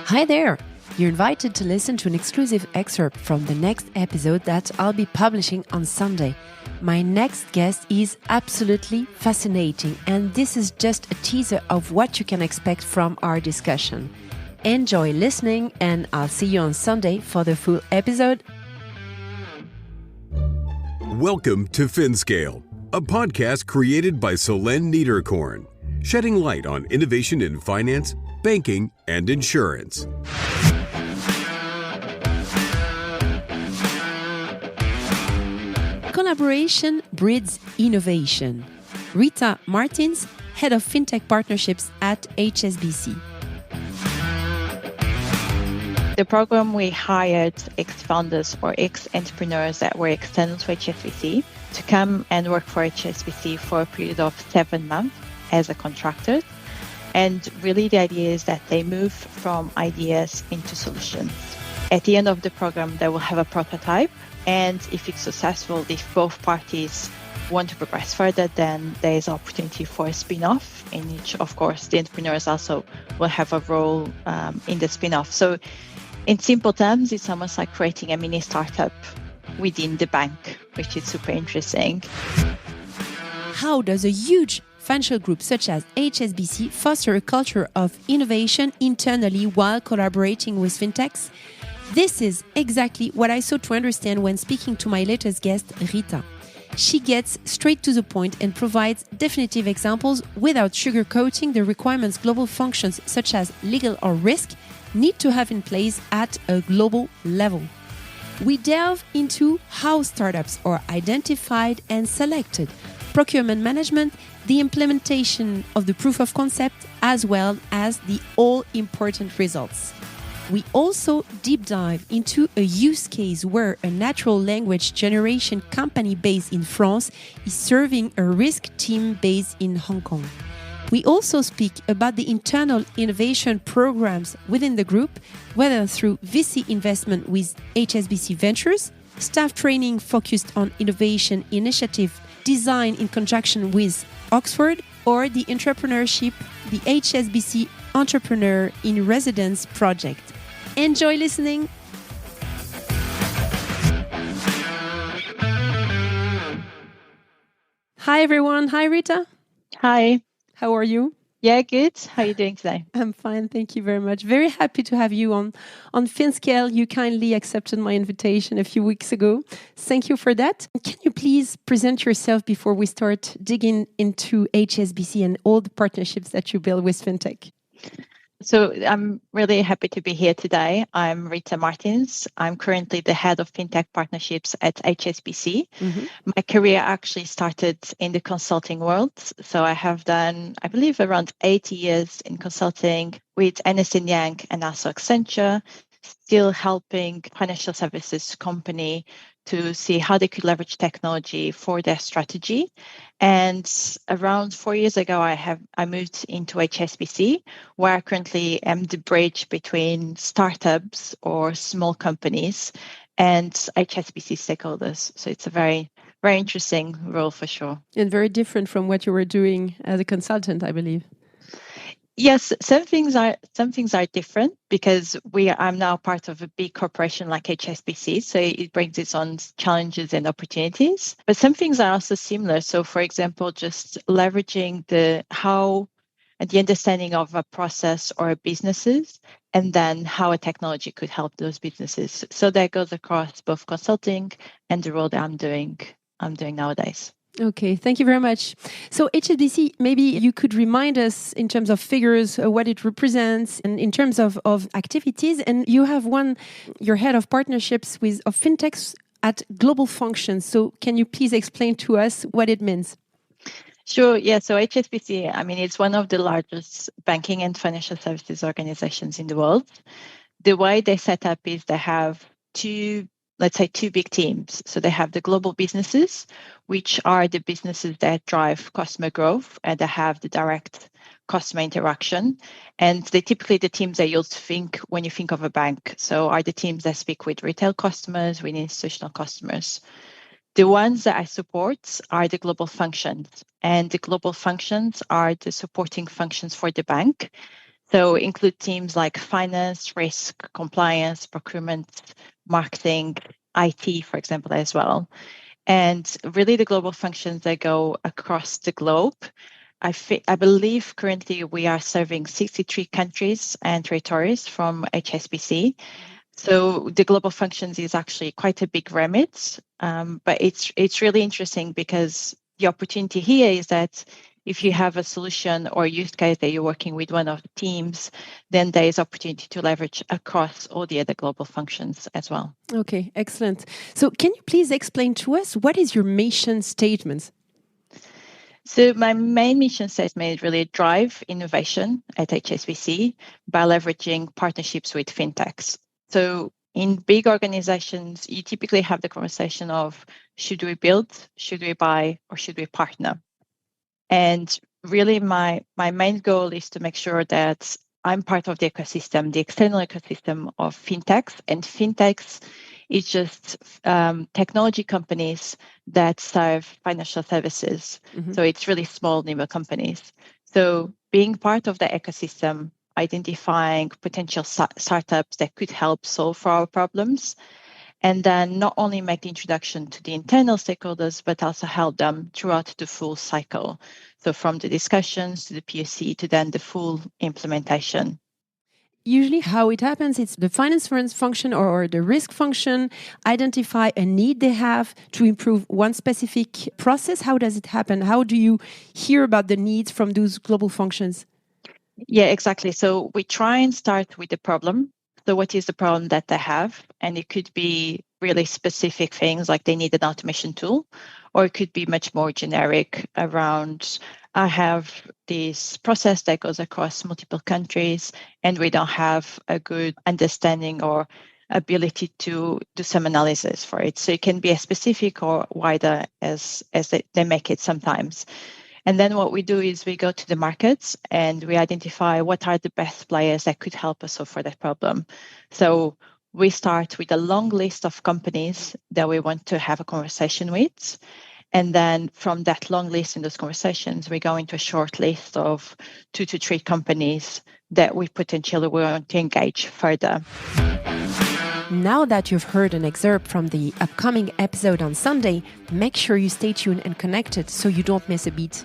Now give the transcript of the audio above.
Hi there! You're invited to listen to an exclusive excerpt from the next episode that I'll be publishing on Sunday. My next guest is absolutely fascinating, and this is just a teaser of what you can expect from our discussion. Enjoy listening, and I'll see you on Sunday for the full episode. Welcome to Finscale, a podcast created by Solène Niederkorn, shedding light on innovation in finance, banking, and insurance. Collaboration breeds innovation. Rita Martins, Head of FinTech Partnerships at HSBC. The program, we hired ex-founders or ex-entrepreneurs that were external to HSBC to come and work for HSBC for a period of 7 months as a contractor. And really the idea is that they move from ideas into solutions. At the end of the program, they will have a prototype. And if it's successful, if both parties want to progress further, then there is opportunity for a spin-off, in which, of course, the entrepreneurs also will have a role in the spin-off. So in simple terms, it's almost like creating a mini startup within the bank, which is super interesting. How does a huge financial group such as HSBC foster a culture of innovation internally while collaborating with FinTechs? This is exactly what I sought to understand when speaking to my latest guest, Rita. She gets straight to the point and provides definitive examples without sugarcoating the requirements global functions such as legal or risk need to have in place at a global level. We delve into how startups are identified and selected, procurement management, the implementation of the proof of concept, as well as the all-important results. We also deep dive into a use case where a natural language generation company based in France is serving a risk team based in Hong Kong. We also speak about the internal innovation programs within the group, whether through VC investment with HSBC Ventures, staff training focused on innovation initiative design in conjunction with Oxford, or the intrapreneurship, the HSBC Entrepreneur in Residence project. Enjoy listening. Hi, everyone. Hi, Rita. Hi. How are you? Yeah, good. How are you doing today? I'm fine. Thank you very much. Very happy to have you on Finscale. You kindly accepted my invitation a few weeks ago. Thank you for that. Can you please present yourself before we start digging into HSBC and all the partnerships that you build with FinTech? So I'm really happy to be here today. I'm Rita Martins. I'm currently the head of FinTech partnerships at HSBC. Mm-hmm. My career actually started in the consulting world. So I have done, I believe, around 8 years in consulting with Ernst & Young and also Accenture, still helping financial services company to see how they could leverage technology for their strategy. And around 4 years ago, I moved into HSBC, where I currently am the bridge between startups or small companies and HSBC stakeholders. So it's a very, very interesting role for sure. And very different from what you were doing as a consultant, I believe. Yes, some things are different because I'm now part of a big corporation like HSBC, so it brings its own challenges and opportunities. But some things are also similar. So, for example, just leveraging the understanding of a process or a businesses, and then how a technology could help those businesses. So that goes across both consulting and the role that I'm doing nowadays. Okay, thank you very much. So HSBC, maybe you could remind us in terms of figures, what it represents, and in terms of activities. And you have you're head of partnerships of FinTechs at global functions. So can you please explain to us what it means? Sure. Yeah. So HSBC, it's one of the largest banking and financial services organizations in the world. The way they set up is they have two big teams. So they have the global businesses, which are the businesses that drive customer growth and that have the direct customer interaction. And they typically the teams that you'll think when you think of a bank. So are the teams that speak with retail customers, with institutional customers. The ones that I support are the global functions. And the global functions are the supporting functions for the bank. So include teams like finance, risk, compliance, procurement, marketing, IT, for example, as well. And really the global functions that go across the globe. I believe currently we are serving 63 countries and territories from HSBC. So the global functions is actually quite a big remit, but it's really interesting because the opportunity here is that if you have a solution or use case that you're working with one of the teams, then there is opportunity to leverage across all the other global functions as well. Okay, excellent. So can you please explain to us what is your mission statement? So my main mission statement is really drive innovation at HSBC by leveraging partnerships with FinTechs. So in big organizations, you typically have the conversation of should we build, should we buy, or should we partner? And really my main goal is to make sure that I'm part of the ecosystem, the external ecosystem of FinTechs. And FinTechs is just technology companies that serve financial services. Mm-hmm. So it's really small, nimble companies. So being part of the ecosystem, identifying potential startups that could help solve for our problems, and then not only make the introduction to the internal stakeholders, but also help them throughout the full cycle. So from the discussions to the POC to then the full implementation. Usually how it happens, it's the finance function or the risk function identify a need they have to improve one specific process. How does it happen? How do you hear about the needs from those global functions? Yeah, exactly. So we try and start with the problem. So what is the problem that they have? And it could be really specific things like they need an automation tool, or it could be much more generic around, I have this process that goes across multiple countries and we don't have a good understanding or ability to do some analysis for it. So it can be as specific or wider as they make it sometimes. And then what we do is we go to the markets and we identify what are the best players that could help us solve for that problem. So we start with a long list of companies that we want to have a conversation with. And then from that long list in those conversations, we go into a short list of 2 to 3 companies that we potentially want to engage further. Now that you've heard an excerpt from the upcoming episode on Sunday, make sure you stay tuned and connected so you don't miss a beat.